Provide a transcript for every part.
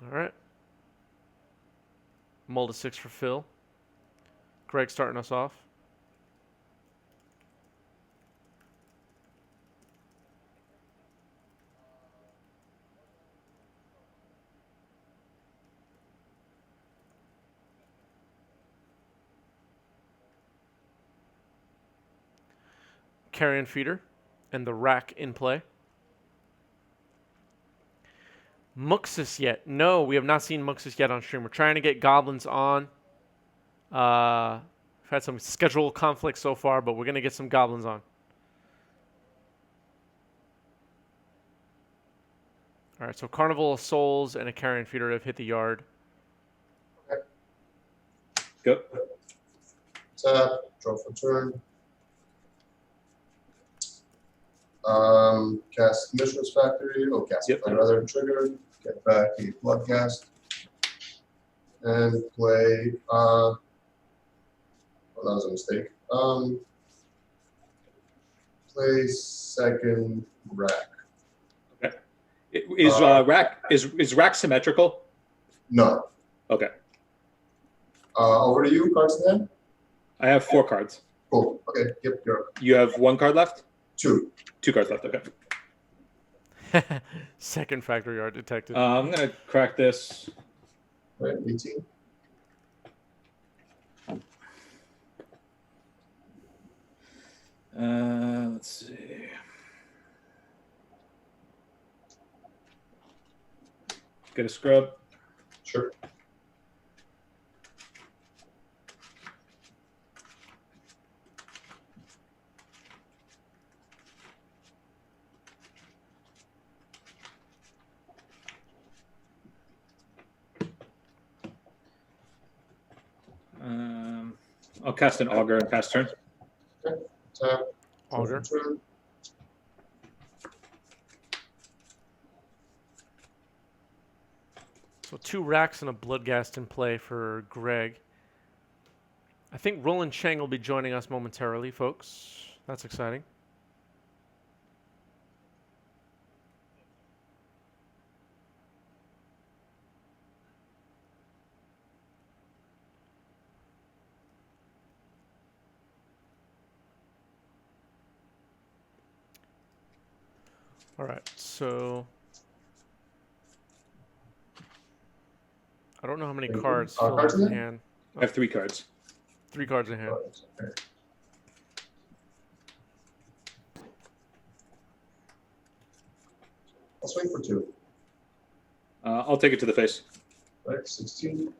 All right. Mull to 6 for Phil. Greg starting us off. Carrion Feeder and the Rack in play. Muxus yet? No, we have not seen Muxus yet on stream. We're trying to get Goblins on. We've had some schedule conflicts so far, but we're going to get some Goblins on. All right, so Carnival of Souls and a Carrion Feeder have hit the yard. Go. Tap, draw for turn. Cast Mishra's Factory. Oh, cast Yep. rather trigger. Get back a Bloodcast. And play. Well, that was a mistake. Play second rack. Okay. Is rack symmetrical? No. Okay. Over to you, cards in hand. I have 4 cards. Cool. Okay. Yep. You're up. You have 1 card left? 2. 2 cards left. Okay. Second factory yard detected. I'm gonna crack this. Right. 18. Let's see. Get a scrub. Sure. I'll cast an augur and pass turn. Okay. Tap. Draw Augur. for turn. So 2 Racks and a Bloodghast in play for Greg. I think Roland Chang will be joining us momentarily, folks. That's exciting. All right, so I don't know how many cards Phil cards has in in hand? hand. I have 3 cards. 3 cards in hand. Okay. I'll swing for 2. I'll take it to the face. Right. 16.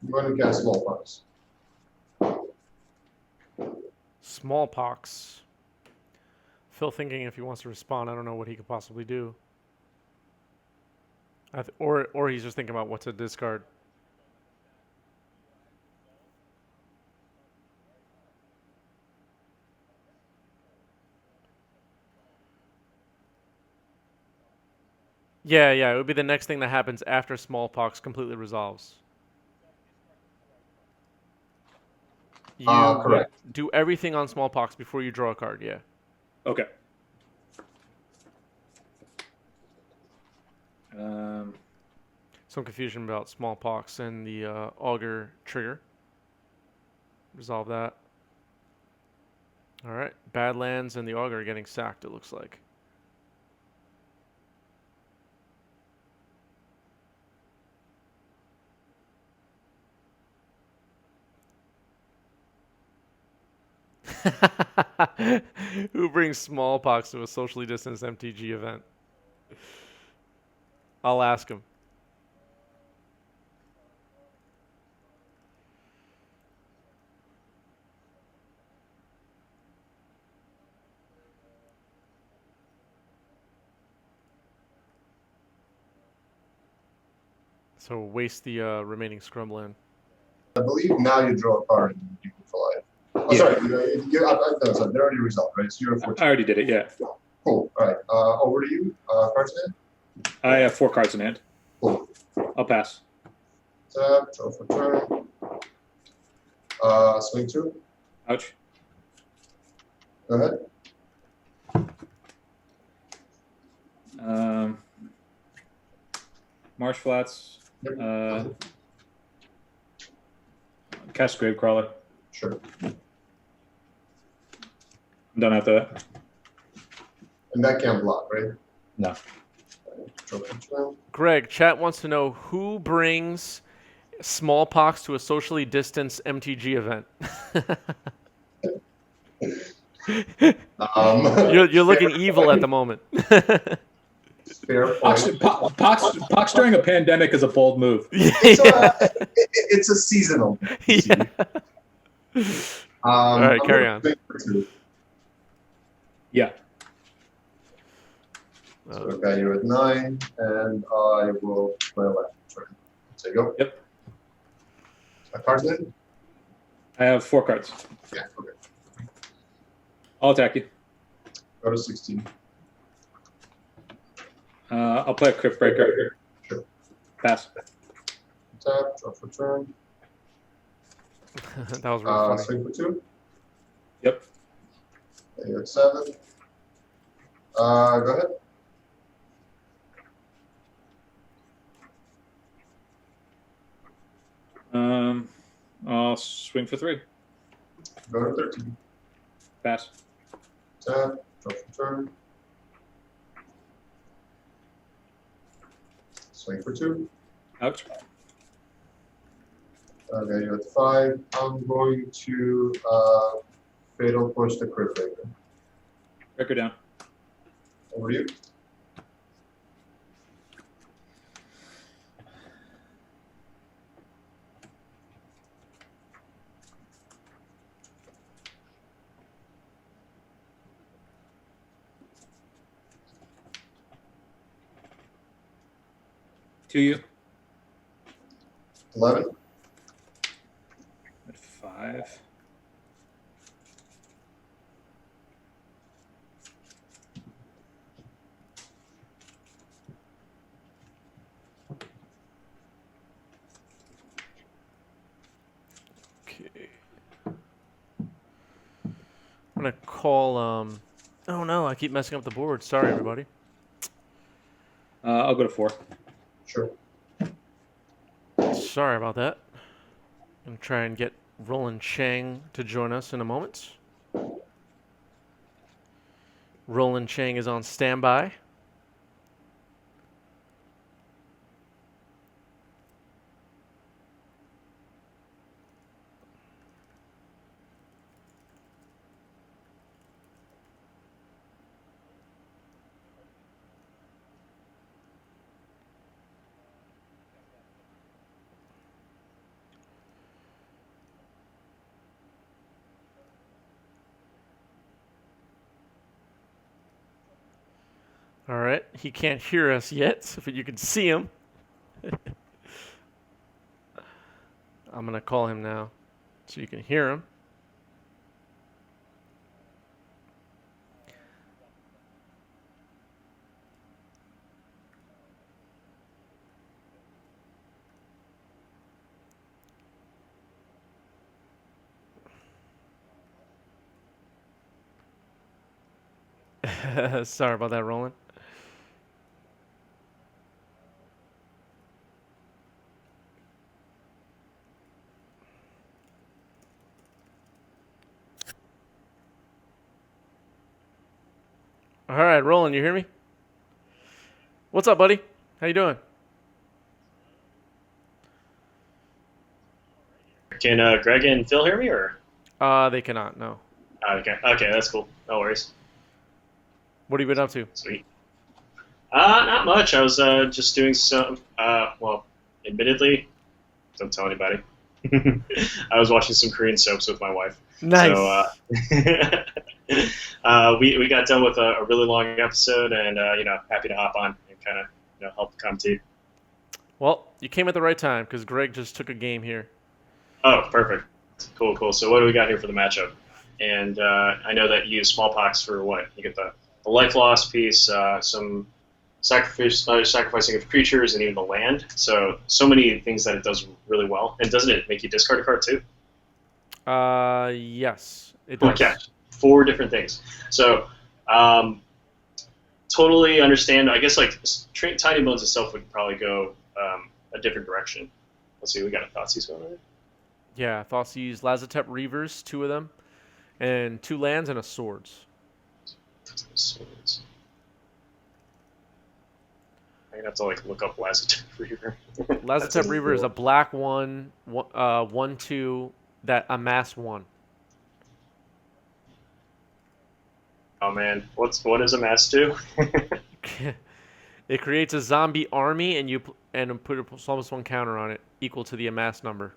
I'm going to cast Smallpox. Smallpox. Phil thinking if he wants to respond, I don't know what he could possibly do. Or he's just thinking about what to discard. Yeah, it would be the next thing that happens after Smallpox completely resolves. You Correct. do everything on Smallpox before you draw a card, yeah. Okay. Some confusion about Smallpox and the Augur trigger. Resolve that. All right. Badlands and the Augur are getting sacked, it looks like. Who brings Smallpox to a socially distanced MTG event? I'll ask him. So waste the remaining scrum land. I believe now you draw a card and you can fly. Oh, Yeah. sorry. No, sorry. They're already resolved, right? So you're at 14. I already did it, yeah. Cool. All right. Over to you. Cards in hand. I have 4 cards in hand. Cool. I'll pass. Tap, draw for turn. Swing 2. Ouch. Go ahead. Marsh Flats. Yep. Cast Gravecrawler. Sure. I'm done after that. And that can't block, right? No. Draw for turn. Greg, chat wants to know who brings Smallpox to a socially distanced MTG event. You're looking evil at the moment. Fair point. Pox during a pandemic is a bold move. It's a seasonal. Yeah. All right, carry on. Swing for 2. Yeah. So okay, you're at 9, and I will play left turn. So you go. Yep. My card's in? I have 4 cards. Yeah, okay. I'll attack you. Go to 16. I'll play a Crypt Breaker. Sure. Pass. Tap, draw for turn. That was really funny. Swing for 2. Yep. Okay, you're at 7. Go ahead. I'll swing for 3. Go to 13. Pass. Tap, draw for turn. Swing for 2. Ouch. Okay, you're at 5. I'm going to Fatal Push the Crypt Breaker. Breaker down. Over to you. To you. 11. At 5. Okay. I'm gonna call. Oh no, I keep messing up the board. Sorry, everybody. I'll go to 4. Sure. Sorry about that. I'm gonna try and get Roland Chang to join us in a moment. Roland Chang is on standby. All right, he can't hear us yet, but you can see him. I'm gonna call him now, so you can hear him. Sorry about that, Roland. All right, Roland, you hear me? What's up, buddy? How you doing? Can Greg and Phil hear me, or? They cannot. No. Okay, that's cool. No worries. What have you been up to? Sweet. Not much. I was just doing some. Well, admittedly, don't tell anybody. I was watching some Korean soaps with my wife. Nice. So we got done with a really long episode, and happy to hop on and kind of help come to. Well, you came at the right time because Greg just took a game here. Oh, perfect. Cool. So what do we got here for the matchup? And I know that you use Smallpox for what? You get the life loss piece, some sacrificing of creatures, and even the land. So many things that it does really well. And doesn't it make you discard a card too? Yes, it does. Okay, 4 different things. So, totally understand. I guess like Tiny Bones itself would probably go a different direction. Let's see, we got a Thoughtseize going on there. Yeah, Thoughtseizes, Lazotep Reavers, 2 of them, and 2 lands and a Swords. Swords. I'm gonna have to like look up Lazotep Reaver. Lazotep Reaver is a black 1/2 that amass 1. Oh man, what does a mass do? It creates a zombie army, and put almost 1 counter on it, equal to the amass number.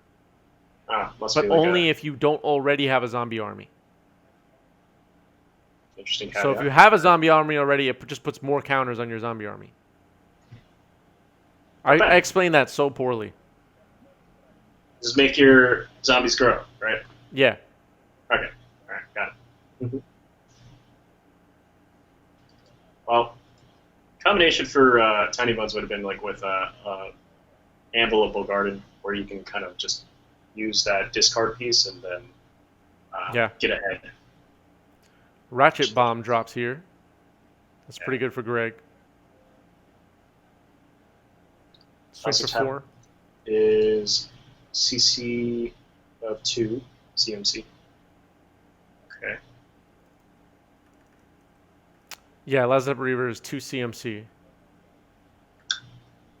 Must But be like only if you don't already have a zombie army. Interesting. So if you have a zombie army already, it just puts more counters on your zombie army. I explained that so poorly. Just make your zombies grow, right? Yeah. Okay. All right. Got it. Well, combination for Tiny Bones would have been like with Envelopable Garden, where you can kind of just use that discard piece and then get ahead. Ratchet Bomb drops here. That's pretty good for Greg. Swing for 4. Is CC of 2, CMC. Okay. Yeah, Lazotep Reaver is 2 CMC.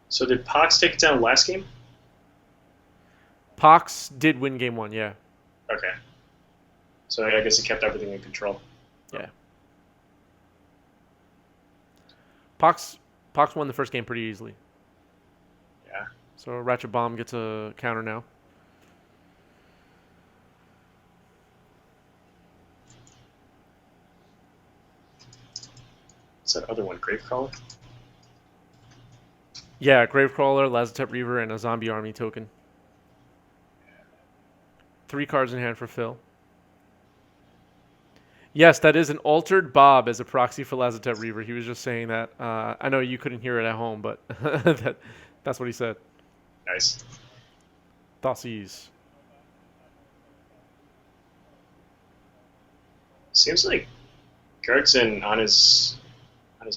So did Pox take it down last game? Pox did win game 1, yeah. Okay. So I guess he kept everything in control. Yeah. Pox won the first game pretty easily. Yeah. So Ratchet Bomb gets a counter now. What's that other one? Gravecrawler? Yeah, Gravecrawler, Lazotep Reaver, and a zombie army token. 3 cards in hand for Phil. Yes, that is an altered Bob as a proxy for Lazotep Reaver. He was just saying that. I know you couldn't hear it at home, but that's what he said. Nice. Thoughtseize. Seems like Gregson on his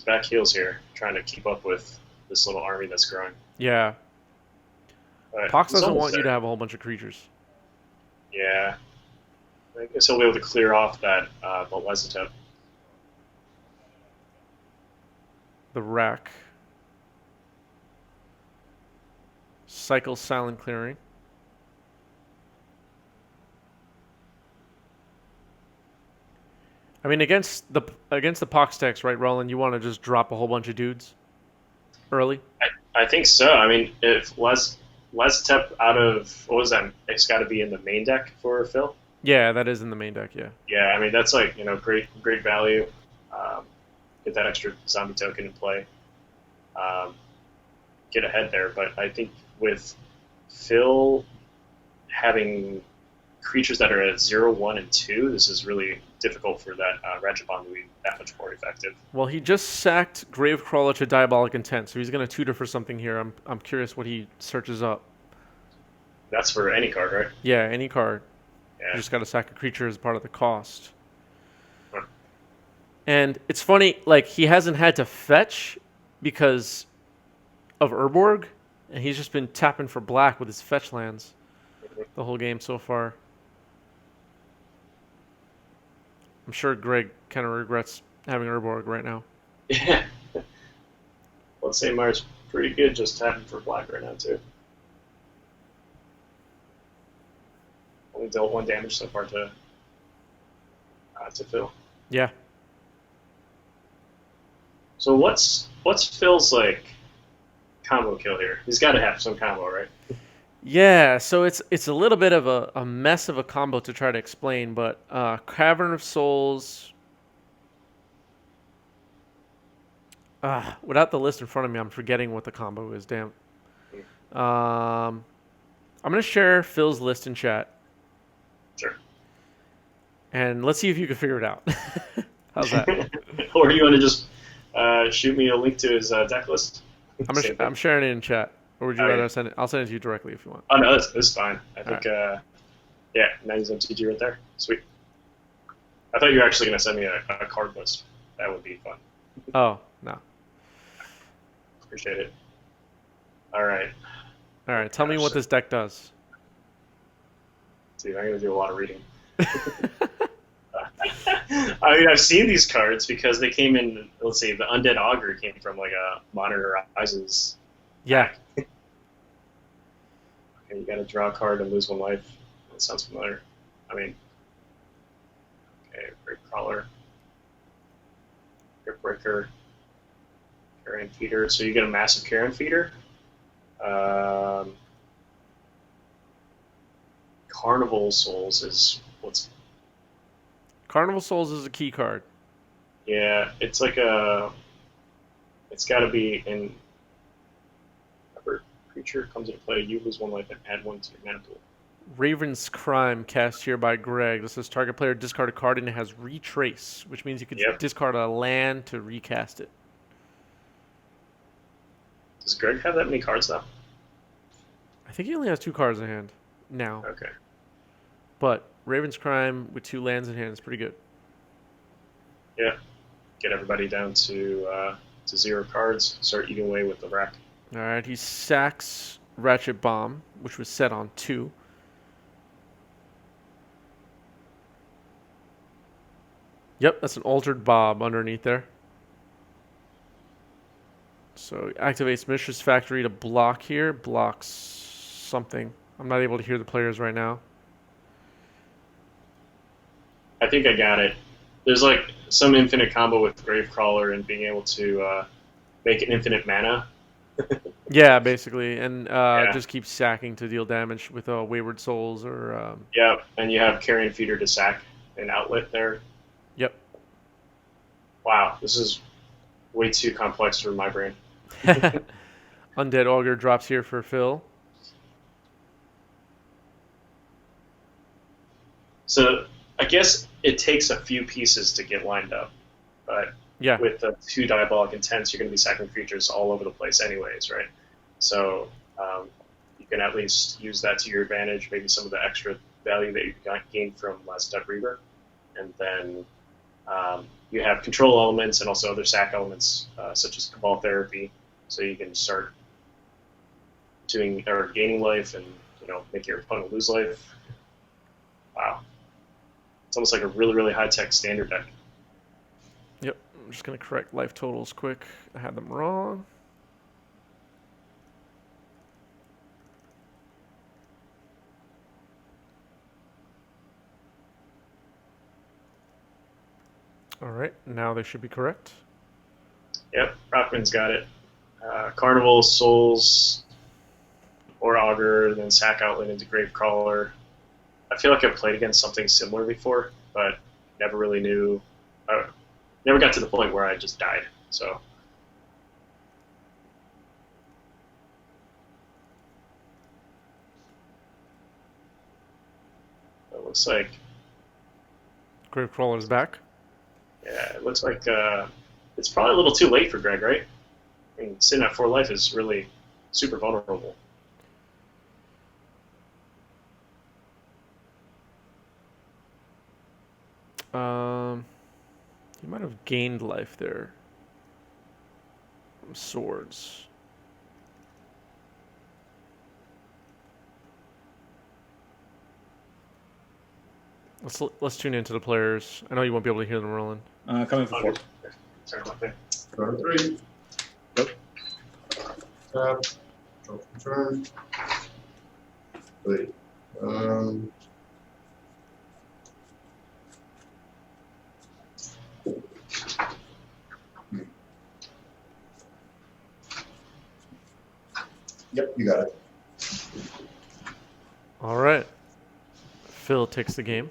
back heels here, trying to keep up with this little army that's growing. Yeah. But Pox he's doesn't almost want you there. to have a whole bunch of creatures. Yeah. I guess he'll be able to clear off that the Lazotep. The Rack. Cycle Silent Clearing. I mean, against the Pox decks, right, Roland? You want to just drop a whole bunch of dudes early? I think so. I mean, if Lazotep out of, what was that? It's got to be in the main deck for Phil. Yeah, that is in the main deck. Yeah. Yeah, I mean that's like great value. Get that extra zombie token in play. Get ahead there, but I think with Phil having creatures that are at 0, 1, and 2, this is really difficult for that Ratchet Bomb to be that much more effective. Well, he just sacked Gravecrawler to Diabolic Intent, so he's going to tutor for something here. I'm curious what he searches up. That's for any card, right? Yeah, any card. Yeah. You just got to sack a creature as part of the cost. Huh. And it's funny, like, he hasn't had to fetch because of Urborg, and he's just been tapping for black with his fetch lands the whole game so far. I'm sure Greg kind of regrets having Urborg right now. Yeah. Let's say Myers pretty good just tapping for black right now too. Only dealt 1 damage so far to Phil. Yeah. So what's Phil's like combo kill here? He's got to have some combo, right? Yeah, so it's a little bit of a mess of a combo to try to explain, but Cavern of Souls. Without the list in front of me, I'm forgetting what the combo is. Damn. I'm gonna share Phil's list in chat. Sure. And let's see if you can figure it out. How's that? Or do you want to just shoot me a link to his deck list. Same thing. I'm sharing it in chat. Or would you Oh, rather yeah. send it? I'll send it to you directly if you want. Oh no, that's fine. I think Alright. yeah, 90s MTG right there. Sweet. I thought you were actually gonna send me a card list. That would be fun. Oh, no. Appreciate it. All right, All right, tell me what this deck does. dude, I'm gonna do a lot of reading. I mean, I've seen these cards because they came in. Let's see, the Undead Augur came from like a Modern Horizons. Yeah. Okay, you got to draw a card and lose one life. That sounds familiar. I mean, okay, Great Crawler, Grip Breaker, Carrion Feeder. So you get a massive Carrion Feeder. Carnival Souls is what's. Carnival Souls is a key card. Yeah, it's like a. It's got to be in. Whenever creature comes into play, you lose one life and add one to your mana pool. Raven's Crime, cast here by Greg. This says target player discard a card and it has Retrace, which means you could Yep. discard a land to recast it. Does Greg have that many cards now? I think he only has 2 cards in hand now. Okay. But Raven's Crime with 2 lands in hand is pretty good. Yeah. Get everybody down to 0 cards. Start eating away with the rack. All right, he sacks Ratchet Bomb, which was set on 2. Yep, that's an Altered Bob underneath there. So activates Mishra's Factory to block here. Blocks something. I'm not able to hear the players right now. I think I got it. There's like some infinite combo with Gravecrawler and being able to make an infinite mana. Yeah, basically, and Yeah. just keep sacking to deal damage with Wayward Souls or. Yeah, and you have Carrion Feeder to sack an outlet there. Yep. Wow, this is way too complex for my brain. Undead Augur drops here for Phil. So I guess it takes a few pieces to get lined up, but Yeah. with the 2 Diabolic Intents, you're going to be sacking creatures all over the place anyways, right? So you can at least use that to your advantage, maybe some of the extra value that you gained from Last Step Reaver. And then you have control elements and also other sack elements, such as Cabal Therapy, so you can start doing or gaining life and make your opponent lose life. Wow. It's almost like a really, really high-tech standard deck. Yep. I'm just going to correct life totals quick. I had them wrong. All right. Now they should be correct. Yep, Rockman's got it. Carnival, Souls, or Augur, then sack outlet into Gravecrawler. I feel like I've played against something similar before, but never really knew. Never got to the point where I just died. So it looks like, Gravecrawler's back. yeah, it looks like it's probably a little too late for Greg, right? I mean, sitting at 4 life is really super vulnerable. He might have gained life there. From swords. Let's tune into the players. I know you won't be able to hear them, Roland. Coming for 4. Sorry about that. Turn 3. Yep. Tap. Draw for turn. Wait. Yep, you got it. All right. Phil takes the game.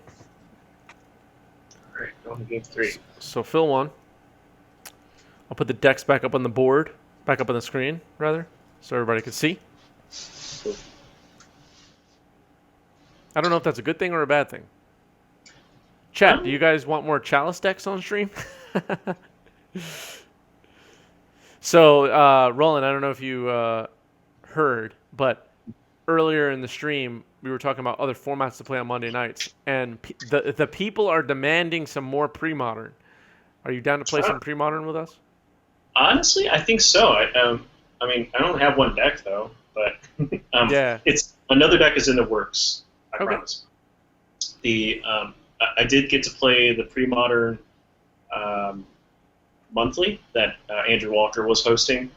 All right, on to game 3. So Phil won. I'll put the decks back up on the board, back up on the screen, rather, so everybody can see. Cool. I don't know if that's a good thing or a bad thing. Chat, do you guys want more Chalice decks on stream? So, Roland, I don't know if you heard, but earlier in the stream, we were talking about other formats to play on Monday nights, and the people are demanding some more pre-modern. Are you down to play some pre-modern with us? Honestly, I think so. I mean, I don't have one deck though, but Yeah. it's another deck is in the works. I Okay. promise. I did get to play the pre-modern monthly that Andrew Walker was hosting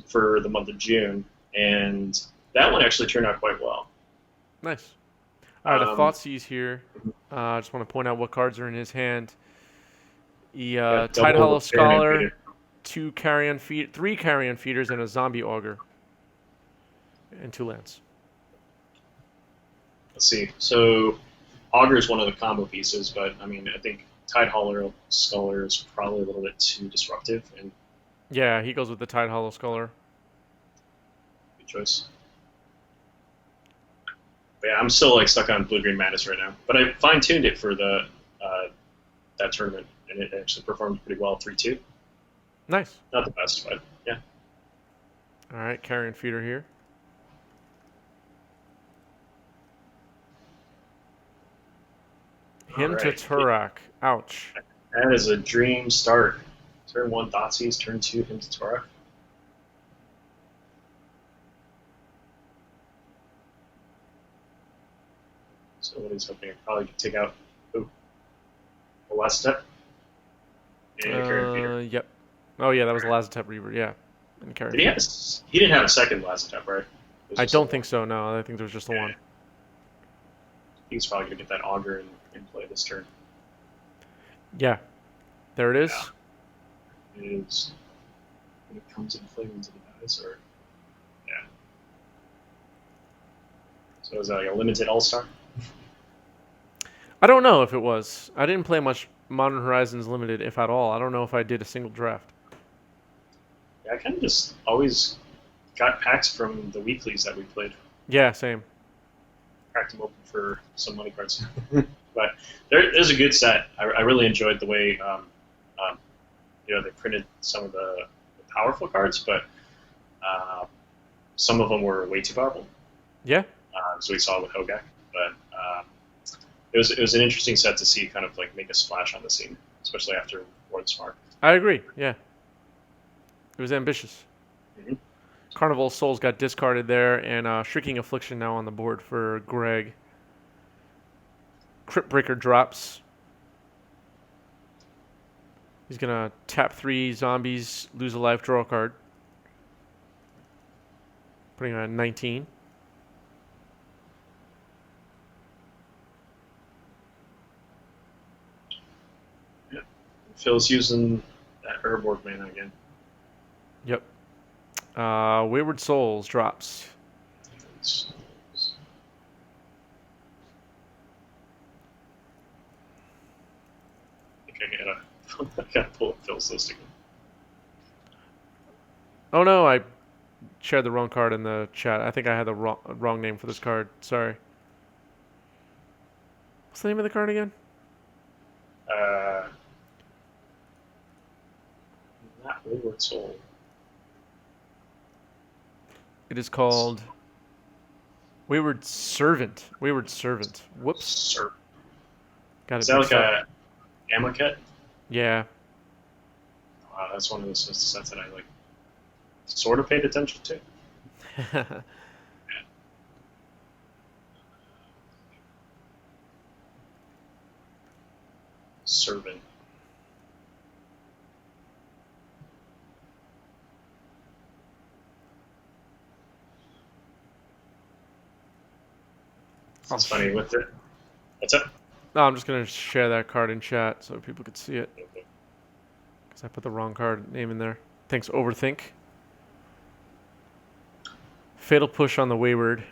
for the month of June, and that one actually turned out quite well. Nice. All right, a Um, Thoughtseize here. I just want to point out what cards are in his hand. The yeah, Tide double Hollow Baron Scholar, Invader. 3 Carrion Feeders, and a Zombie Augur. And 2 lands. Let's see. So Augur is one of the combo pieces, but I mean, I think Tide Hollow Scholar is probably a little bit too disruptive, and Yeah, he goes with the Tide Hollow Scholar. good choice. But yeah, I'm still like stuck on Blue Green Madness right now, but I fine tuned it for the that tournament, and it actually performed pretty well. 3-2. Nice. Not the best, but yeah. All right, Carrion Feeder here. Him to Alright. Turak. Ouch. That is a dream start. Turn 1 Thoughtseize, turn 2 Him to Torah. So what he's hoping, probably could take out the last step. And Carrion Feeder. Yep. Oh yeah, that was the Lazatep Reaver. Yeah. And Carrion Did he Feeder. he didn't have a second last step, right? It was I just don't the think one. so. No, I think there was just the one. He's probably gonna get that auger in play this turn. Yeah. There it is. Yeah. It is when it comes in play into the dice, or yeah. So is that like a limited all-star? I don't know if it was. I didn't play much Modern Horizons Limited, if at all. I don't know if I did a single draft. Yeah, I kind of just always got packs from the weeklies that we played. Yeah, same. Cracked them open for some money cards. But there's a good set. I really enjoyed the way they printed some of the powerful cards, but some of them were way too powerful. Yeah. So we saw it with Hogak, but it was an interesting set to see kind of like make a splash on the scene, especially after Ward Smart. I agree. Yeah. It was ambitious. Mhm. Carnival of Souls got discarded there, and Shrieking Affliction now on the board for Greg. Crypt Breaker drops. He's going to tap 3 zombies, lose a life, draw a card. Putting on 19. Phil's using that Herborg mana again. Yep. Wayward Souls drops. I think I gotta pull up Phil's list again. Oh no, I shared the wrong card in the chat. I think I had the wrong name for this card. Sorry. What's the name of the card again? Not Wayward Soul. It is called Wayward Servant. Wayward Servant. Whoops. Sir. Got it. Is that like mixed up. a Amoket? Yeah. Wow, that's one of those sets that I like sort of paid attention to. Servant. That's funny with it. What's up? No, I'm just gonna share that card in chat so people could see it. Because I put the wrong card name in there. Thanks, Overthink. Fatal Push on the Wayward.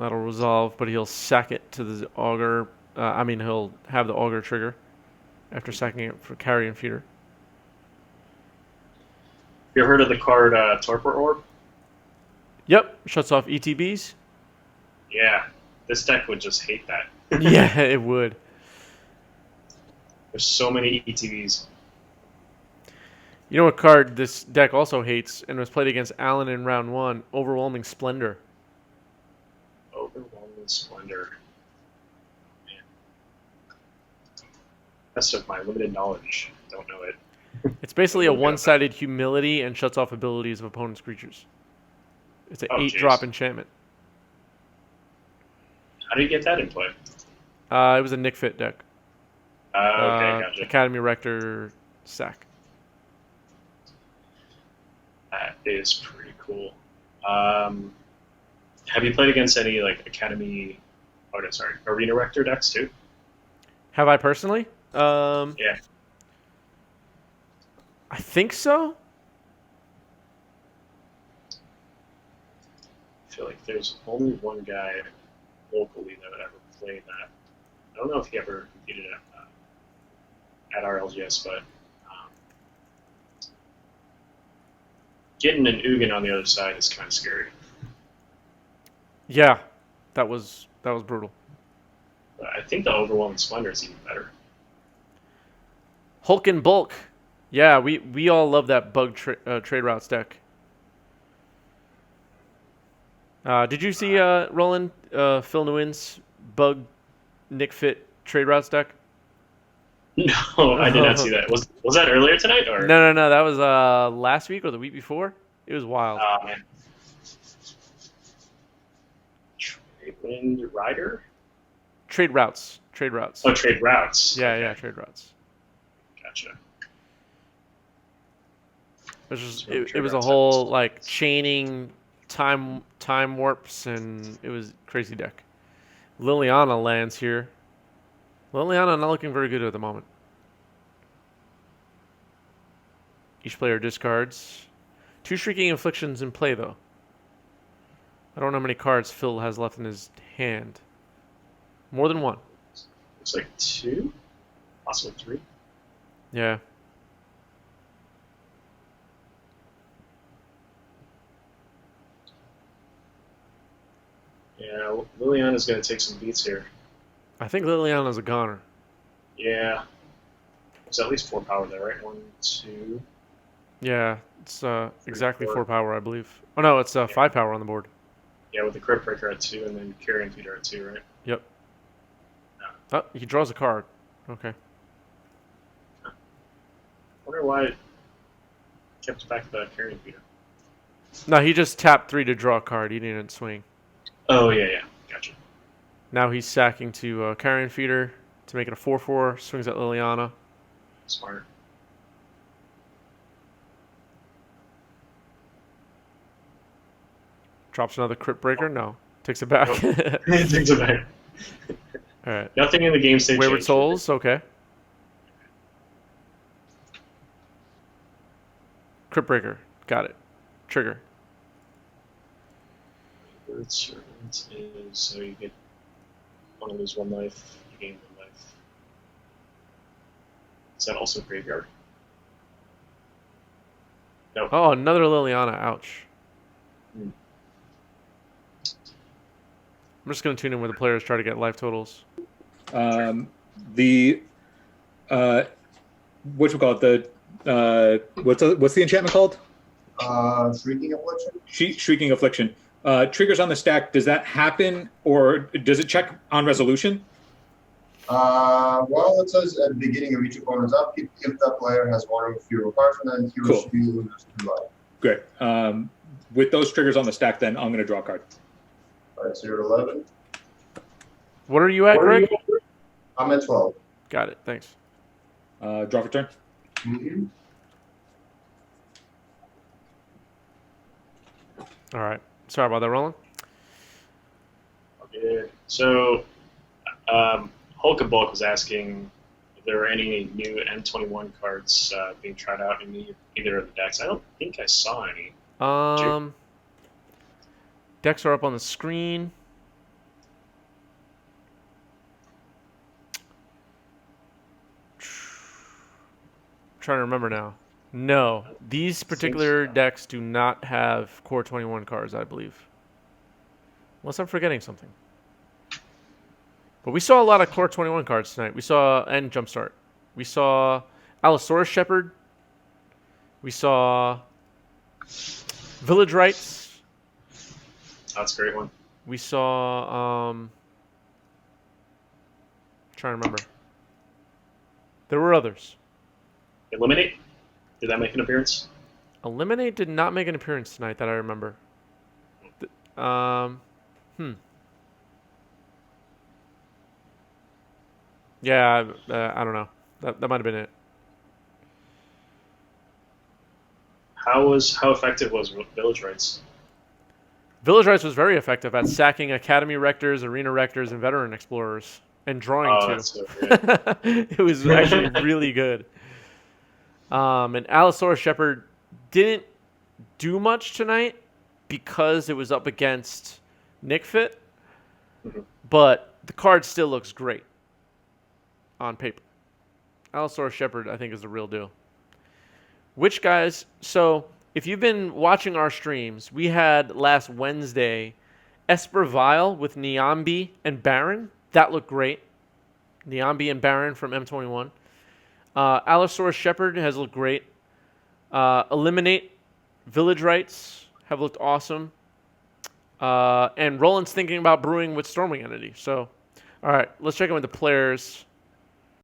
That'll resolve, but he'll sack it to the Augur. He'll have the Augur trigger after sacking it for Carrion Feeder. You ever heard of the card Torpor Orb? Yep, shuts off ETBs. Yeah, this deck would just hate that. Yeah, it would. There's so many ETBs. You know what card this deck also hates and was played against Alan in round 1? Overwhelming Splendor. Overwhelming Splendor. Man. Best of my limited knowledge. Don't know it. It's basically a one-sided humility and shuts off abilities of opponent's creatures. It's an 8-drop enchantment. How do you get that in play? It was a Nick Fit deck. Okay, gotcha. Academy Rector sack. That is pretty cool. Have you played against any like Academy? Oh no, sorry, Arena Rector decks too? Have I personally? Yeah. I think so. I feel like there's only one guy locally that would ever play that. I don't know if he ever competed at our LGS, but getting an Ugin on the other side is kind of scary. Yeah, that was brutal. But I think the Overwhelming Splendor is even better. Hulk and Bulk. Yeah, we all love that bug trade routes deck. Did you see Roland Phil Nguyen's bug Nick Fit trade routes deck? No, I did not see that. Was that earlier tonight or? No. That was last week or the week before. It was wild. Oh man. Wind Rider? Trade routes. Oh, trade routes. Yeah, Okay. yeah, trade routes. Gotcha. It was a whole like chaining time warps, and it was crazy deck. Liliana lands here. Liliana not looking very good at the moment. Each player discards. 2 Shrieking Afflictions in play though. I don't know how many cards Phil has left in his hand. More than 1. Looks like 2, possibly 3. Yeah. Yeah, Liliana's going to take some beats here. I think Liliana's a goner. Yeah. There's at least 4 power there, right? 1, 2. Yeah, it's exactly 4. 4 power, I believe. Oh no, it's 5 power on the board. Yeah, with the Crypt Breaker at 2 and then Carrion Feeder at 2, right? Yep. Yeah. Oh, he draws a card. Okay. Wonder why it kept back the Carrion Feeder. No, he just tapped 3 to draw a card. He didn't swing. Oh, yeah. Gotcha. Now he's sacking to Carrion Feeder to make it a 4/4. Swings at Liliana. Smart. Drops another Crypt Breaker. No. Takes it back. It takes it back. All right. Nothing in the game state Wayward changed. Souls. Okay. Crypt Breaker. Got it. Trigger. Wayward Servant is so you want to lose 1 life, you gain 1 life. Is that also graveyard? No. Oh, another Liliana. Ouch. Hmm. I'm just going to tune in where the players try to get life totals. The what you call it? The what's the enchantment called? Shrieking Affliction? Shrieking Affliction. Triggers on the stack. Does that happen, or does it check on resolution? Well, it says at the beginning of each opponent's upkeep, if that player has 1 or fewer cards, then he or she loses 2 life. Great. With those triggers on the stack, then I'm going to draw a card. All right, so you're at 11. What are you at, Greg? I'm at 12. Got it. Thanks. Draw for turn. Mm-hmm. All right. Sorry about that, Roland. Okay. So, Hulk and Bulk was asking if there were any new M21 cards being tried out in either of the decks. I don't think I saw any. Decks are up on the screen. Trying to remember now. No, these particular decks do not have Core 21 cards, I believe. Unless I'm forgetting something. But we saw a lot of Core 21 cards tonight. We saw, and Jumpstart. We saw Allosaurus Shepherd. We saw Village Rights. That's a great one. We saw trying to remember. There were others. Eliminate? Did that make an appearance? Eliminate did not make an appearance tonight that I remember. Yeah, I don't know. That might have been it. How effective was Village Rights? Village Rights was very effective at sacking Academy Rectors, Arena Rectors, and Veteran Explorers, and drawing too. That's so great. It was actually really good. And Allosaurus Shepherd didn't do much tonight because it was up against Nick Fit, but the card still looks great on paper. Allosaurus Shepherd, I think, is the real deal. Which guys? So if you've been watching our streams, we had last Wednesday Esper Vile with Niambi and Baron. That looked great. Niambi and Baron from M21. Allosaurus Shepherd has looked great. Eliminate Village Rights have looked awesome. And Roland's thinking about brewing with Stormwing Entity. So, all right, let's check in with the players.